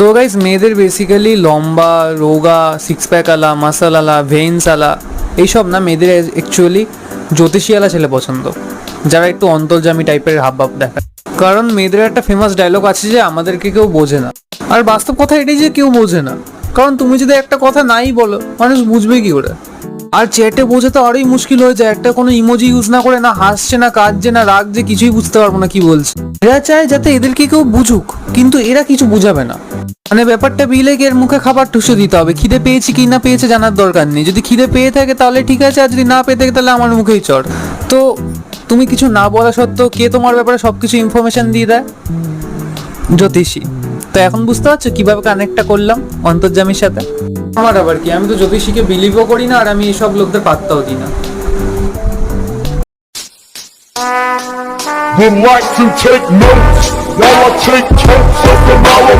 তো গাইজ মেয়েদের বেসিক্যালি লম্বা রোগা সিক্স প্যাক আলা মাসাল আলা ভেইনস আলা এইসব না, মেয়েদের অ্যাকচুয়ালি জ্যোতিষীওয়ালা ছেলে পছন্দ, যারা একটু অন্তর্যামী টাইপের হাবভাব দেখায়। কারণ মেয়েদের একটা ফেমাস ডায়লগ আছে যে আমাদেরকে কেউ বোঝে না, আর বাস্তব কথা এটাই যে কেউ বোঝে না। কারণ তুমি যদি একটা কথা নাই বলো, মানুষ বুঝবে কি করে? আর চ্যাটে বোঝে তো আরোই মুশকিল হয়ে যায়, একটা কোনো ইমোজি ইউজ না করে না হাসছে না কাঁদছে না রাগছে, কিছুই বুঝতে পারবো না কি বলছে। এরা চায় যাতে এদেরকে কেউ বুঝুক, কিন্তু এরা কিছু বুঝাবে না। মানে ব্যাপারটা বিলে এর মুখে খাবার ঠুসে দিতে হবে, খিদে পেয়েছি কি না পেয়েছে জানার দরকার নেই। যদি খিদে পেয়ে থাকে তাহলে ঠিক আছে, আর যদি না পেয়ে থাকে তাহলে আমার মুখেই চড়। তো তুমি কিছু না বলা সত্ত্বেও কে তোমার ব্যাপারে সবকিছু ইনফরমেশন দিয়ে দেয়? জ্যোতিষী। তো এখন বুঝতে পারছো কিভাবে কানেক্টটা করলাম অন্তর্যামীর সাথে? আমার আবার কি, আমি তো জ্যোতিষীকে বিলিভও করি না, আর আমি এসব লোকদের পাত্তাও দিই না। Would like to take notes while I take totes of the